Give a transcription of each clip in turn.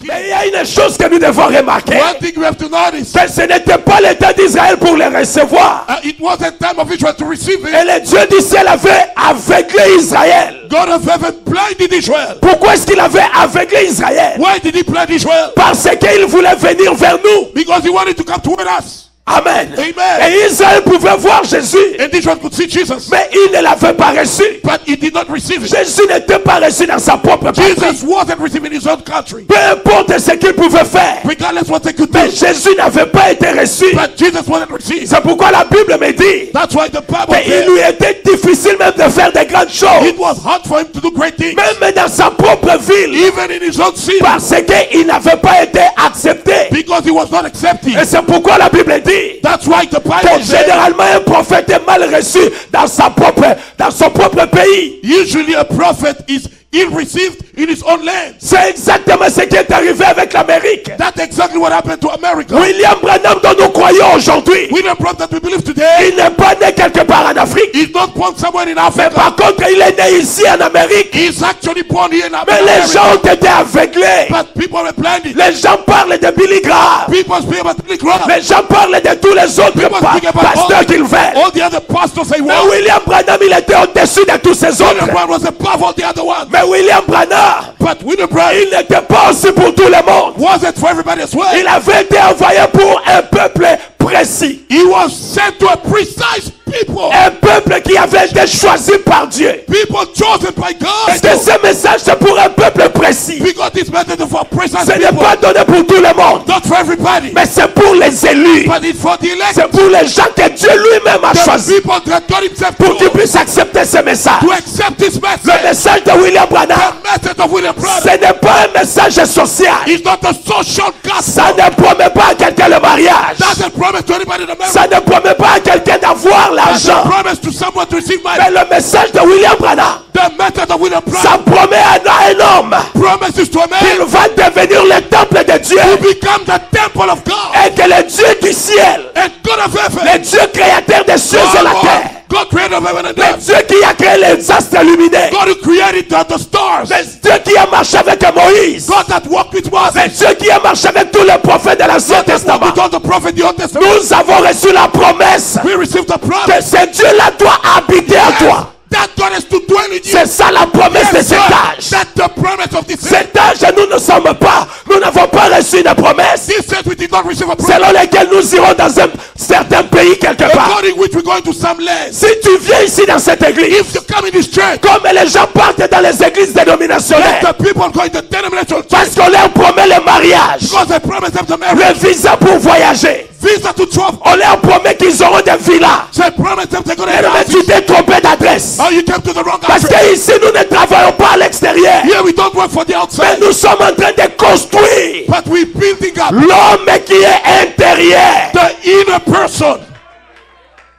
Mais il y a une chose que nous devons remarquer. One thing we have to notice. Que ce n'était pas le temps d'Israël pour les recevoir. It wasn't time of Israel to receive it. Et le Dieu du ciel avait aveuglé Israël. God of heaven blinded Israel. Pourquoi est-ce qu'il avait aveuglé Israël? Why did he blind Israel? Parce qu'il voulait venir vers nous. Because he wanted to come toward us. Amen. Amen. Et Israël pouvait voir Jésus. And Israel could see Jesus. Mais il ne l'avait pas reçu. But he did not receive it. Jésus n'était pas reçu dans sa propre patrie. Jesus wasn't received in his own country. Peu importe ce qu'il pouvait faire. Regardless what they could do. Mais Jésus n'avait pas été reçu. But Jesus wasn't received. C'est pourquoi la Bible me dit. That's why the Bible Mais il lui était difficile même de faire de grandes choses. It was hard for him to do great things. Même dans sa propre ville. Even in his own city. Parce qu'il n'avait pas été accepté. Because he was not accepted. Et c'est pourquoi la Bible dit. That's why the Bible que généralement un prophète est mal reçu dans son propre pays. Usually a prophet is ill-received in his own land. C'est exactement ce qui est arrivé avec l'Amérique. That's exactly what happened to America. William Branham dont nous croyons aujourd'hui. William Branham that we believe today. Il n'est pas né quelque part en Afrique. He's not born somewhere in Mais Africa. par contre, il est né ici en Amérique. He's actually born here in America. Mais les gens ont été aveuglés. But people were blinded. Les gens parlent de Billy Graham. People speak about Billy Graham. Les gens parlent de tous les autres pasteurs qu'ils veulent. All the other pastors they Mais want. William Branham, il était au-dessus de tous ces autres. William Branham was above all the other ones. Mais William Branham, But William Branham, il n'était pas aussi pour tout le monde. wasn't for everybody as well. Il avait été envoyé pour un peuple précis. He was sent to a precise people. Un peuple qui avait été choisi par Dieu. People chosen by God. Et que ce message c'est pour un peuple précis. Because this message is for precise Ce n'est people. pas donné pour tout le monde. Not for everybody. Mais c'est pour les élus. But it's for the elect. C'est pour les gens que Dieu lui-même a The choisi. people that God himself Pour qu'ils chose puissent accepter ce message. to accept this Le message. message de William Branham. The message of William Branham. Ce n'est pas un message social. It's not a social Ça gospel. ne promet pas à quelqu'un le mariage. Doesn't promise to anybody the marriage. Ça ne promet pas à quelqu'un d'avoir Doesn't l'argent. promise to someone to receive money. Mais le message de William Branham, The message of William ça Branham promet à un homme promises to a qu'il man va devenir le temple de Dieu. to become the temple of God. Et que le Dieu du ciel, And God of heaven. le Dieu créateur des cieux et la terre, God creator of heaven and le earth. Dieu qui a créé les astres lumineux, God who created the stars. le Dieu qui a marché avec Moïse, God that walked with le Moses. Dieu qui a marché avec tous les prophètes de l'Ancien God that walked Testament. with all the prophets in the Old Testament. Nous avons reçu la promesse We received the que promise ce Dieu-là doit habiter en toi. that God is to dwell in you. C'est ça la promesse de Yes, cet sir. âge. That's the promise of this age. Cet âge, nous ne sommes pas, nous n'avons pas reçu de promesse This age we did not receive a promise. selon laquelle nous irons dans un certain pays quelque part. According which we're going to some land. Si tu viens ici dans cette église, If you come in this church, comme les gens partent dans les églises let dénominationnelles, the people go in the denominational church parce qu'on leur promet le mariage, because they promise them the le marriage, visa pour voyager, visa to travel. on leur promet qu'ils auront des villas. They promise them they're going Mais to tu t'es trompé d'adresse. Oh, you came to the wrong Parce address. qu'ici, nous ne travaillons pas à l'extérieur. Here we don't work for the Mais outside, nous sommes en train de construire but we're building up l'homme qui est intérieur. the inner person.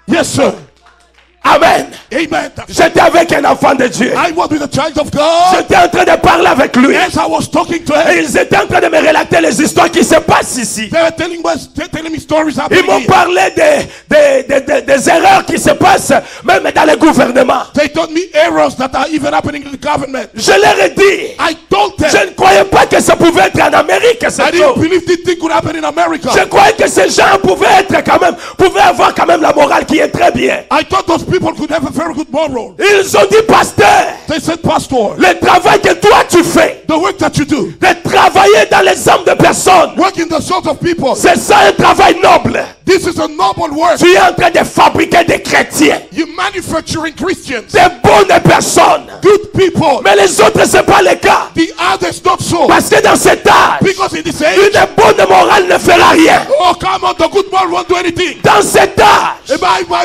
Yes, sir. Amen. Amen. J'étais avec un enfant de Dieu. I was with a child of God. J'étais en train de parler avec lui. As I was talking to Et him, ils étaient en train de me relater les histoires qui se passent ici. they were telling me stories Ils happening m'ont here. parlé des erreurs qui se passent même dans le gouvernement. They told me errors that are even happening in the government. Je leur ai dit, I told them je ne croyais pas que ça pouvait être en Amérique, I cette didn't chose. believe this thing could happen in America. Je croyais que ces gens pouvaient avoir quand même la morale qui est très bien. I thought those people could have a very good moral. Ils ont dit, pasteur, They said, Pastor, le travail que toi tu fais, the work that you do, de travailler dans les âmes de personnes, work in the souls of people, c'est ça un travail noble. this is a noble work. Tu es en train de fabriquer des chrétiens, You manufacturing Christians, des bonnes personnes. good people. Mais les autres, c'est pas le cas. The others not so. Parce que dans cet âge, Because in this age, une bonne morale ne fera rien. oh come on, the good man won't do anything. Dans cet âge,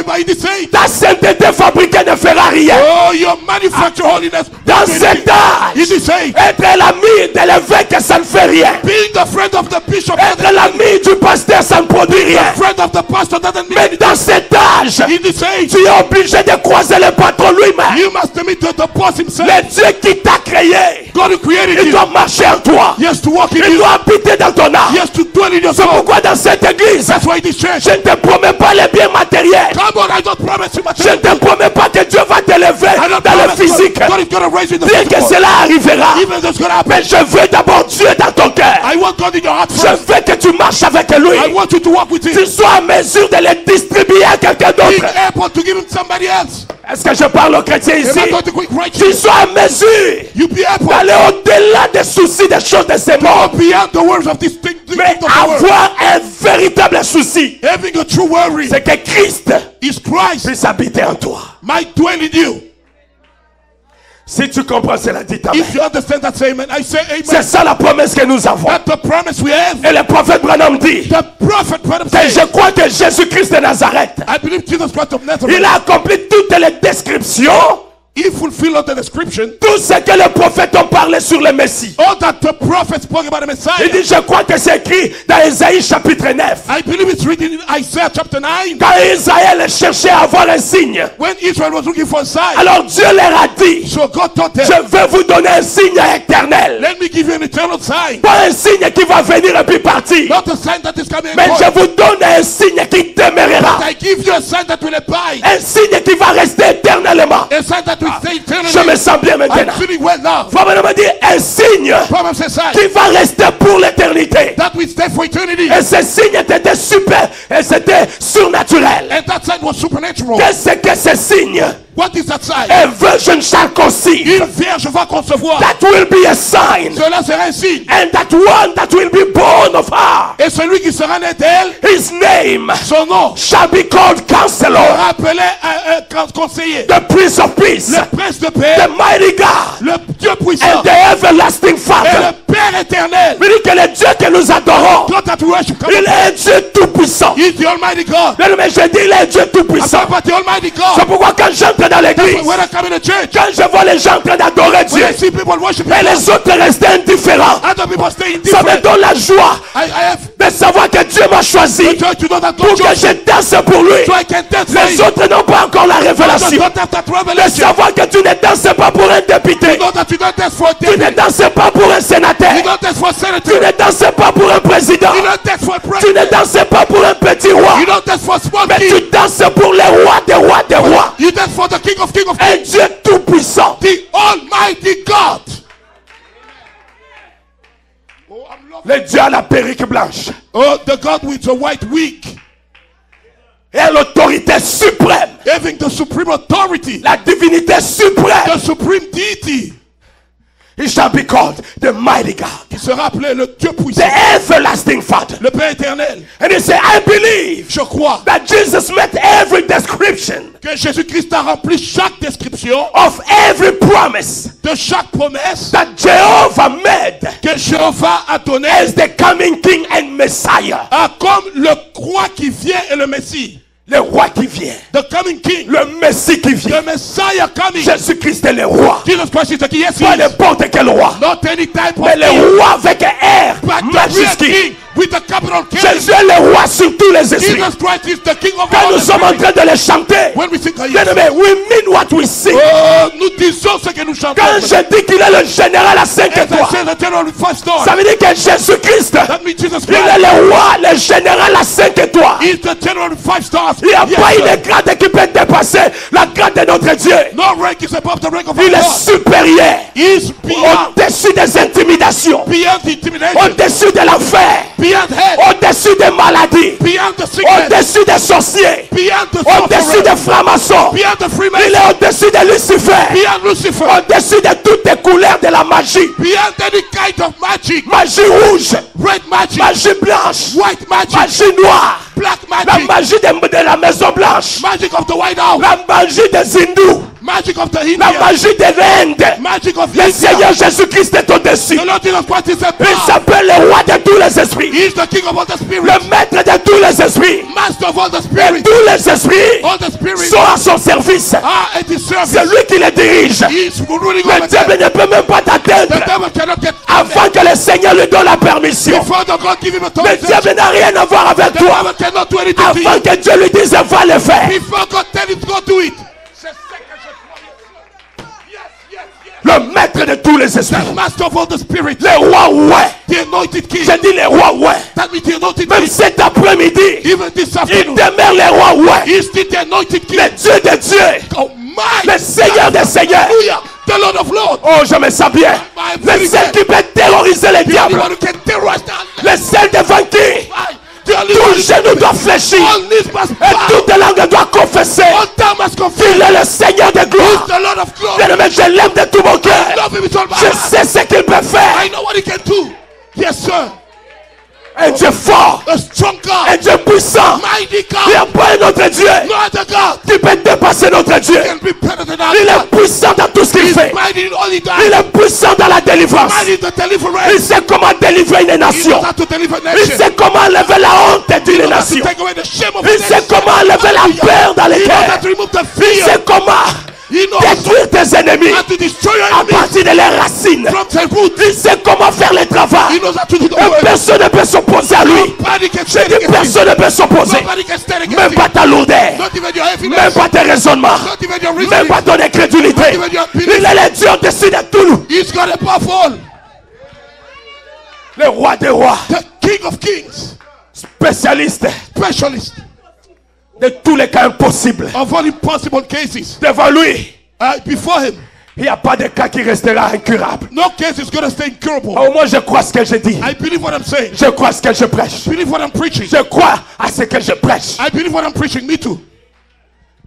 By this age, ta sainteté fabriquée ne fera rien. oh, your manufacture holiness. Dans won't do cet anything. âge, In this age, être l'ami de l'évêque, ça ne fait rien. being the friend of the bishop, Être l'ami du pasteur, ça ne produit rien. friend of the pastor doesn't mean Mais dans cet âge, in this age, tu es obligé de croiser le patron lui-même. you must meet the boss himself. Le Dieu qui t'a créé, God who created il you. doit marcher en toi. Yes, to walk in Il you. doit habiter dans ton âme. Yes, to dwell in your C'est soul. pourquoi dans cette église, That's why this church. je ne te promets pas les biens matériels. Come on, I don't promise you Je ne material. te promets pas que Dieu va te t'élever dans le physique. God is going to raise you in the Bien que physical. cela arrivera. Even though it's going to happen. Mais je veux d'abord Dieu dans ton cœur. I want God in your heart Je first. veux que tu marches avec lui. I want you to walk with Tu him. sois en mesure de les distribuer à quelqu'un Being d'autre. able to give him somebody else. Est-ce que je parle aux chrétiens Am ici? I going to quick right Tu sois en mesure You be able d'aller au-delà des soucis des choses de ces mondes. beyond the words of this thing. Mais avoir un véritable souci, Having a true worry c'est que Christ is Christ puisse habiter en toi. might dwell in you. Si tu comprends cela, dis amen. If you understand that, say amen. I say C'est amen. ça la promesse que nous avons. That's the promise we have. Et le prophète Branham dit The prophet Branham que says, je crois que Jésus-Christ de Nazareth, I believe Jesus Christ of il Nazareth, a accompli toutes les descriptions, he fulfilled the description. tout ce que les prophètes ont parlé sur le Messie. All that the prophet spoke about the Il Messiah. dit, je crois que c'est écrit dans Isaïe chapitre 9. I believe it's written in Isaiah chapter 9. Quand Israël cherchait à avoir un signe, When Israel was looking for a sign, alors Dieu leur a dit, so God told them, je vais vous donner un signe éternel. let me give you an eternal sign. Pas un signe qui va venir et puis partir. Not a sign that is coming and Mais going. je vous donne un signe qui demeurera. I give you a sign that will abide. Un signe qui va rester éternellement. A sign that will stay eternally. Je me sens bien maintenant. I'm feeling well now. Faut me dire un signe Promise a sign qui va rester pour l'éternité. that will stay for eternity. Et ce signe était super, et c'était surnaturel. And that sign was supernatural. Qu'est-ce que ce signe? What is that sign? Un virgin shall conceive. Une vierge va concevoir. That will be a sign. Cela sera un signe. And that one that will be born of her, Et celui qui sera né d'elle, his name son nom shall be called Counselor, sera appelé un conseiller. the Prince of Peace, Le prince de paix, the mighty God, le Dieu puissant and the everlasting et Father. le Père éternel. Il dit que le Dieu que nous adorons, God that we worship, il est un Dieu tout-puissant. He is the Almighty God. Mais je dis, il est un Dieu tout-puissant. About the Almighty C'est God. pourquoi quand j'entre dans l'église, When I come in the church, quand je vois les gens en train d'adorer Dieu, when I see people worshiping, et les autres rester indifférents, other people stay ça me indifferent. donne la joie I have de savoir que Dieu m'a choisi the church to know that pour God que chose, je danse pour lui. so I can dance for Les Him. autres n'ont pas encore la Others révélation don't have that de revelation. savoir que tu ne danses pas pour un député, You know that you don't dance for a tu ne deputy. danses pas pour un sénateur, You don't dance for a tu senator. ne danses pas pour un président, You don't dance for a tu ne president. danses pas pour un petit roi, You don't dance for a small mais king. tu danses pour les rois des rois des rois, You dance for the King of un Kings, Dieu tout-puissant. the Almighty God. Oh, I'm loving. Le Dieu à la perruque blanche Oh, the God with the white wig, et l'autorité suprême, having the supreme authority, la divinité suprême. the supreme deity. He shall be called the mighty God, Il sera appelé le Dieu the puissant, everlasting Father. le Père éternel. And he said, I believe Je crois that Jesus met every description que Jésus-Christ a rempli chaque description of every promise de chaque promesse that Jehovah made que Jéhovah a donné as the coming King and Messiah. comme le roi qui vient et le Messie. Le roi qui vient, The coming King, le Messie qui vient. the Messiah coming. Jésus-Christ est le roi. Jesus Christ is the King. Yes, he Pas is. n'importe quel roi, Not any type of mais le king, roi avec un R but the real majuscule. King with the capital K. Jésus est le roi sur tous les esprits. Jesus Christ is the King of Quand all nous the sommes en spirits. train de les chanter, When we sing, bien aimé, we mean what we sing. oh, nous disons ce que nous chantons. Quand je dis qu'il est le général à 5 As I étoiles, say the general with 5 stars, ça veut dire que Jésus-Christ, that means Jesus il est Christ le roi, le général à 5 étoires. is the general with 5 stars. Il n'y a Yes, pas sir. une grade qui peut dépasser la grade de notre Dieu. No rank is above the rank of Il our est God. supérieur, He is beyond, au-dessus des intimidations, beyond intimidation, au-dessus de l'enfer, beyond hate, au-dessus des maladies, beyond the sickness, au-dessus des sorciers, beyond the au-dessus sorcerer, des francs-maçons. beyond the Il Freemason, est au-dessus de Lucifer, beyond Lucifer, au-dessus de toutes les couleurs de la magie. beyond any kind of magic, Magie rouge, red magic, magie blanche, white magic, magie noire, black la magic, magie de la Maison Blanche, magic of the White House, la magie des hindous, magic of the la Indians, magie de l'Inde. magic of Le India. Seigneur Jésus-Christ est au-dessus. The Lord Jesus Christ is a Il power. s'appelle le roi de tous les esprits, He is the King of all the spirits, le maître de tous les esprits. master of all the Et spirits, tous les esprits all the spirits sont à son service. are at his service. C'est lui qui les dirige. He is ruling Le over them. diable ne peut même pas The t'atteindre devil cannot get avant que le Seigneur lui donne la permission. before the God give him Le authority. diable n'a rien à voir avec The toi devil cannot do anything to avant you. que Dieu lui dise va le faire. Before God tell him to go do it. C'est ce que je crois. Yes, yes, yes. Le maître de tous les esprits, The master of all the spirits, le roi ouais. the anointed king. J'ai dit le roi ouais. That means the anointed Même king. cet après-midi, Even this il afternoon, demeure le roi ouais. he is still the anointed king. Le Dieu de Dieu, Le Seigneur des Seigneurs. Hallelujah. The Lord of Lords. Oh, je me sens bien. Le seul qui peut terroriser les The diables. only one who can terrorize the Le seul devant qui The only tout one genou doit fléchir. all knees must Et bow. toute langue doit confesser. All tongue must confess. Il est le Seigneur de He's gloire. the Lord of glory. Bien-aimé, je l'aime de tout mon cœur. Love him with all my Je heart. sais ce qu'il peut faire. I know what he can do. Yes, sir. Un Dieu fort. A strong Un God. Dieu puissant. Mighty Il n'y God. a pas un autre Dieu No other God qui peut dépasser notre Dieu. can be better than our Il est God. puissant dans tout ce qu'il He's fait. mighty in all he Il does. est puissant dans la délivrance. Mighty in the Il deliverance. sait comment délivrer une He nation. knows how to deliver Il nations. sait comment enlever la honte d'une He knows how to nation. take away the shame of a Il sait nation. comment enlever la peur dans les He knows how cœurs. to remove the Il fear. sait comment He knows détruire tes ennemis how to destroy your à enemies partir de leurs racines. from their roots. Il sait comment faire le He travail. knows how to do the Et work. personne ne peut s'opposer à lui. Nobody can Je stand dis against him. personne ne peut s'opposer. Nobody can stand Même against pas him. ta lourdeur. Not even your Même heaviness. pas tes raisonnements. Not even your Même reasoning. pas ton incrédulité. Not even your Il opinion. est le Dieu au-dessus de tout. He's got a powerful. Le roi des rois. The King of Kings. Spécialiste Specialist de tous les cas impossibles. of all impossible cases. Devant lui, Before him, il n'y a pas de cas qui restera incurable. no case is going to stay incurable. Au moins, je crois ce que je dis. I believe what I'm saying. Je crois ce que je prêche. I believe what I'm preaching. Je crois à ce que je prêche. I believe what I'm preaching. Me too.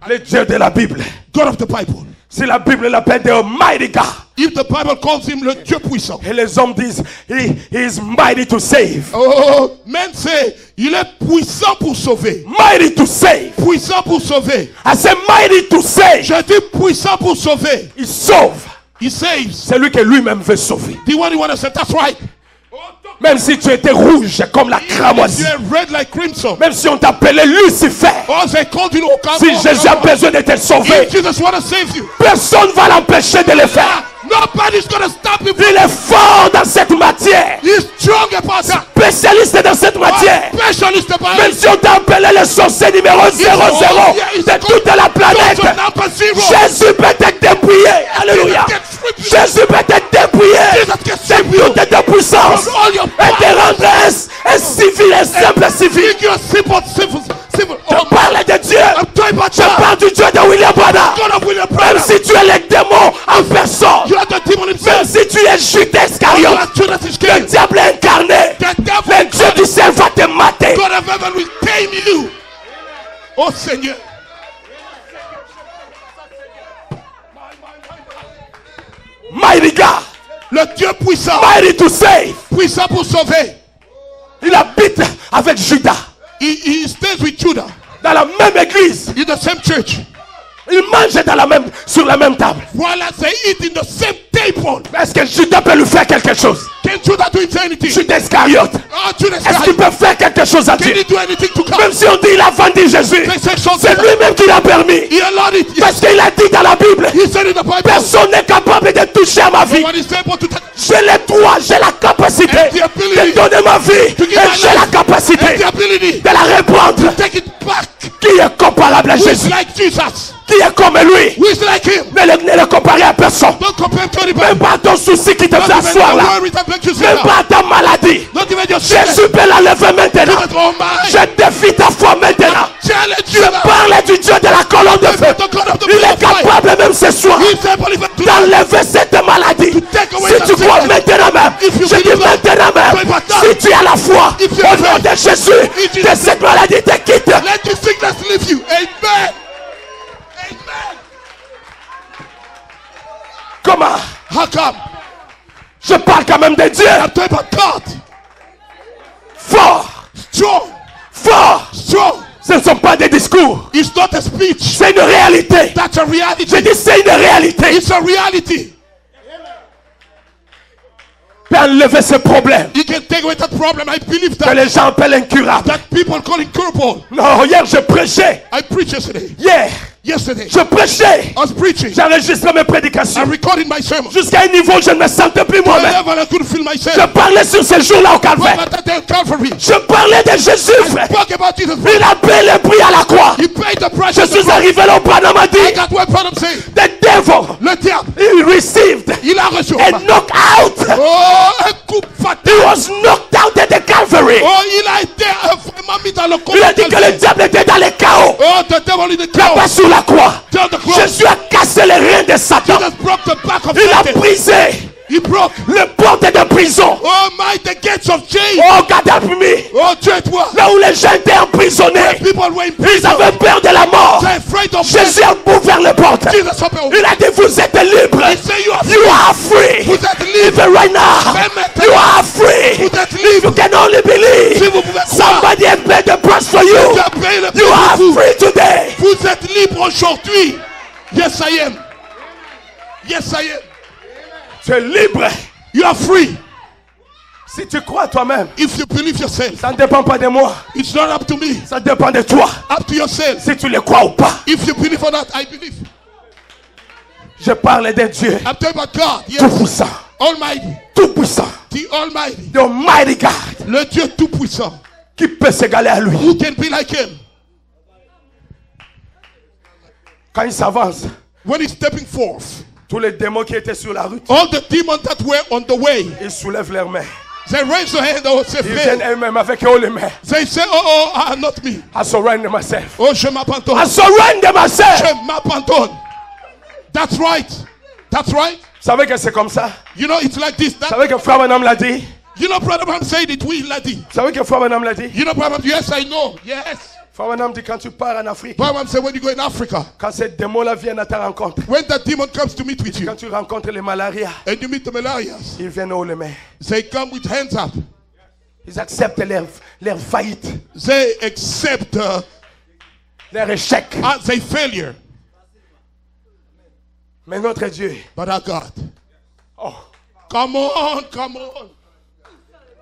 Le Dieu de la Bible. God of the Bible. Si la Bible l'appelle de mighty God. If the Bible calls him le Dieu puissant. Et les hommes disent, he is mighty to save. Oh, men say, il est puissant pour sauver. Mighty to save. Puissant pour sauver. I say mighty to save. Je dis puissant pour sauver. Il sauve. He saves. Celui que lui-même veut sauver. The one you want to say, that's right. Même si tu étais rouge comme la cramoisie. You're red like crimson. Même si on t'appelait Lucifer. Oh, they called you Si Jésus a besoin de te sauver, if Jesus want to save you, personne ne va l'empêcher de le faire. nobody's going to stop him. Il est fort dans cette matière. He's strong about that. Spécialiste dans cette matière. Specialist about Même it. si on t'appelait le sorcier numéro 00 de toute la planète, Go to number 0. Jésus peut te dépouiller. Alléluia. Jésus peut te dépouiller Jesus can de save you toute ta puissance from all your et te rendre un civil, un simple civil. Make you a simple. Je parle de Dieu. I'm talking about Je parle du Dieu de William Branham. God of William Même Branham. si tu es le démon en personne, You are the demon même himself. si tu es Judas You Iscariote, are Judas le Iscariot. diable incarné, The devil le Dieu du ciel va te mater. God of heaven will tame you. Oh Seigneur. Mighty God, Le Dieu puissant. mighty to save. Puissant pour sauver. Il habite avec Judas He stays with Judah dans la même église. in the same church. Il mange sur la même table. While as they eat in the same table. Est-ce que Judas peut lui faire quelque chose? Can Judah do anything? Judas Iscariote, Oh, Judas est-ce qu'il Iscariot. peut faire quelque chose à Can Dieu? he do anything to God? Même si on dit il a vendu Jésus, They say something. c'est lui-même qui l'a permis. He allowed it. Yes. Parce qu'il a dit dans la Bible, He said in the Bible. personne n'est capable de toucher à ma vie. Nobody is able to touch. J'ai les droits, j'ai la capacité And the ability de donner ma vie. to give Et my j'ai la life. capacité And the ability de la reprendre. take it back. Qui est comparable à Who is Jésus? like Jesus? Qui est comme lui? Who is like him? Ne le comparer à personne. Don't compare him to anybody. Même pas à ton souci qui te Not fait even asseoir your là. worry that makes you sit Même down. pas à ta maladie. Not even your sickness. Jésus peut l'enlever maintenant. Oh my. Je défie ta foi maintenant. Challenge Je you now. parle du Dieu de la colonne de feu. The God of the Il est fire. capable même ce soir He's able even to d'enlever cette maladie. take away Si the tu crois sickness. maintenant même, If you je dis believe that, maintenant même, pray for that. si tu as la foi, If you au have nom faith, de Jésus, if you que have cette maladie te quitte. let the sickness leave you. Amen. Amen. Comment? How come? Je parle quand même de Dieu. I'm talking about God. Fort, Strong. fort. Strong. Ce ne sont pas des discours. It's not a speech. C'est une réalité. That's a reality. Je dis c'est une réalité. It's a reality. Peut enlever ce problème He can take away that problem. I believe que that. les gens appellent incurable. That people call incurable. Non, hier je prêchais. I preached yesterday. Yesterday, Yesterday. je prêchais. I was preaching. J'enregistrais mes I prédications. recorded my sermon. Jusqu'à un niveau où je ne me sentais plus moi-même. Whenever I couldn't feel Je myself. parlais sur ce jour-là au Calvaire. But at that Calvary. Je parlais de Jésus, frère. Spoke about Jesus. Il a payé le prix à la croix. He paid the price. Je of the suis cross. arrivé là au Panama m'a I dit, got what Branham said. the devil, Le diable. he received Il a reçu. a knockout. Oh, un coup He fatal. was knocked out at the Calvary. Oh, il a été vraiment mis dans le Il a combat. dit que le diable était dans le chaos. Oh, the devil in the Là-bas chaos. sur la croix, Down the cross. Jésus a cassé brisé les reins de Satan. Jesus broke the back of Il a Satan. brisé He broke. les portes de prison. Oh my, the gates of jail. Oh, God help me. Oh, Dieu-toi. Là où les gens étaient emprisonnés, People were in ils prison. avaient peur de la mort. They're afraid of Jésus a ouvert les portes. Jesus opened. Il a dit, vous êtes libres. He said you are You are free. Vous êtes libre. Even right now, Même maintenant. you are free. Vous êtes You libre. can only believe. Si vous pouvez croire. Somebody has paid the price for you. Tu as payé le prix You pour are vous. free today. Vous êtes libre aujourd'hui. Yes, I am. Yes, I am. Tu es libre. You are free. Si tu crois toi-même, If you believe yourself, ça ne dépend pas de moi. it's not up to me. Ça dépend de toi. Up to yourself. Si tu le crois ou pas. If you believe or not, I believe. Je parle de Dieu. I'm talking about God. Yes. Tout-puissant. Almighty. Tout-puissant. The Almighty. The Almighty God. Le Dieu tout-puissant. Qui peut s'égaler à lui. Who can be like him? Quand il s'avance, When he's stepping forth, tous les démons qui étaient sur la route, all the demons that were on the way, ils soulèvent leurs mains. they raise their hand or say, Ils viennent eux-mêmes avec eux les mains. they say, not me. I surrender myself. Oh, je m'abandonne. I surrender myself. Je m'abandonne. That's right. That's right. Vous savez que c'est comme ça. You know, it's like this. Vous savez que Frère Branham l'a dit. You know, Brother Branham said it, we lady. Vous savez que Frère Branham l'a dit. You know, Brother Branham, yes, I know. Yes. Frère Branham dit quand tu pars en Afrique, Brother Branham said when you go in Africa, quand ces démons-là viennent à ta rencontre, when that demon comes to meet with you, quand tu rencontres les malarias, and you meet the malarias, ils viennent haut les mains. they come with hands up. Ils acceptent leur faillite, They accept leur échec. as a failure. Mais notre Dieu, But our God, oh, come on, come on.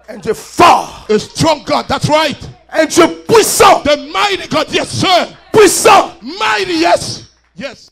un Dieu fort, A strong God, that's right. un Dieu puissant, The mighty God, yes, sir. puissant. Mighty, yes. Yes.